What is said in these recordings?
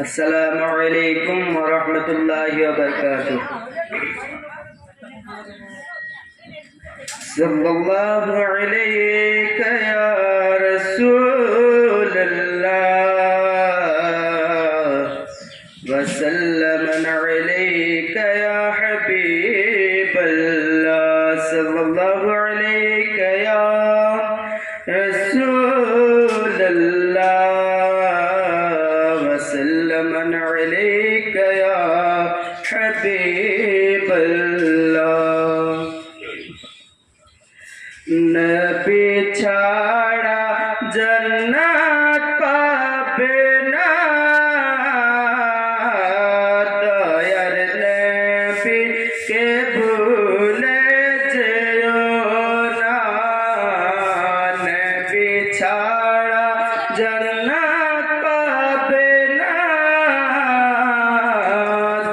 আসসালামু আলাইকুম ওয়া রাহমাতুল্লাহি ওয়া বারাকাতুহু। সাল্লাল্লাহু আলাইকা ইয়া রাসূলুল্লাহ ওয়া সাল্লামু আলাইকা ইয়া হাবিবাল্লাহ। সাল্লাল্লাহু আলাইকা ইয়া রাসূলুল্লাহ وسلم عليك يا حبيب الله। নবী ছাড়া জান্নাত পাবে না, দয়ার নবীকে ভুলে যেও না। নবী ছাড়া জান্নাত পাবে না,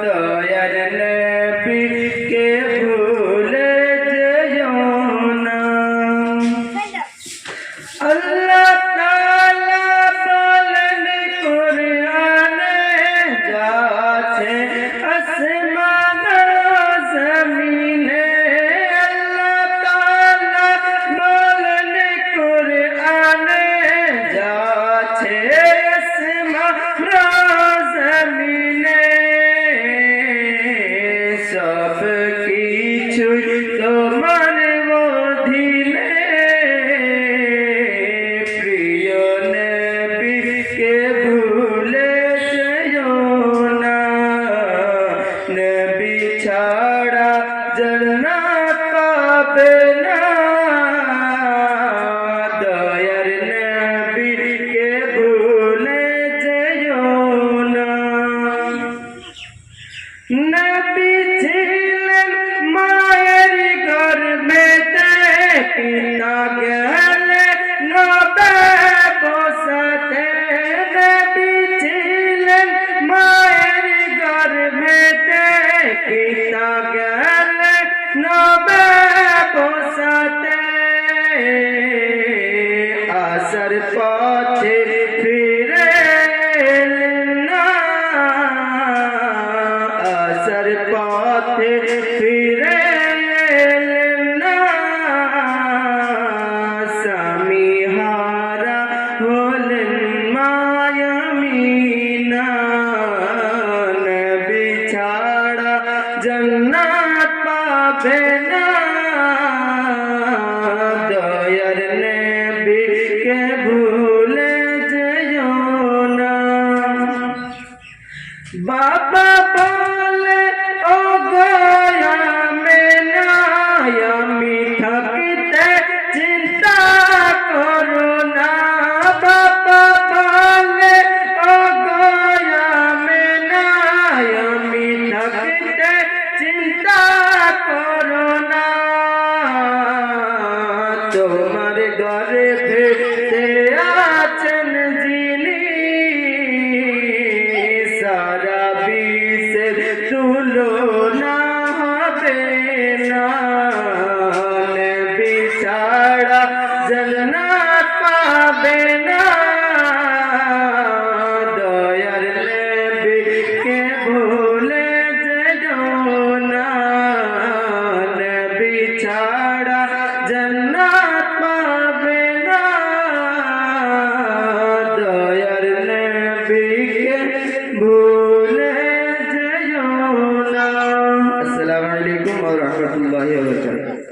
দয়ার নবীকে ভুলে যেও না। আল্লাহ তাআলা বলেন কুরআনে, যাচ্ছে আসমান জমিনে। আল্লাহ তাআলা বলেন কুরআনে, যাচ্ছে আসমান জমিনে। সব কিছু তোমার অধীনে, প্রিয় নবীকে ভুলে যেও না। নবী ছাড়া জান্নাত পাবে না, দয়ার নবীকে ভুলে যেও না। নবী ছিলেন মায়ের গর্ভেতে, পিতা গেলে নবে বসাতে। নবী ছিলেন মায়ের গর্ভেতে, পিতা গেলে নবে বসাতে। আসার পথে ফিরে এলেন না, আসার পথে ফিরে এলেন না। স্বামী হারা হলেন মা আমিনা। নবী ছাড়া জান্নাত পাবে না, দয়ার নবীকে ভুলে যেও না। বাবা বলে ও গয়া মেনা, আমি থাকতে চিন্তা করো না। বাবা বলে ও গয়া মেনা, আমি থাকতে চিন্তা করো না। তোমার ঘরে ফিরতে আছেন যিনি, সারা বিশ্বের তুলনা হবে না। নবী ছাড়া জান্নাত পাবে না, দয়ার নবীকে ভুলে যেও না। নবী ছাড়া জান্নাত পাবে না, দয়ার নবীকে ভুলে যেও না। আসসালামু আলাইকুম ওয়া রাহমাতুল্লাহি ওয়া বারাকাতুহু।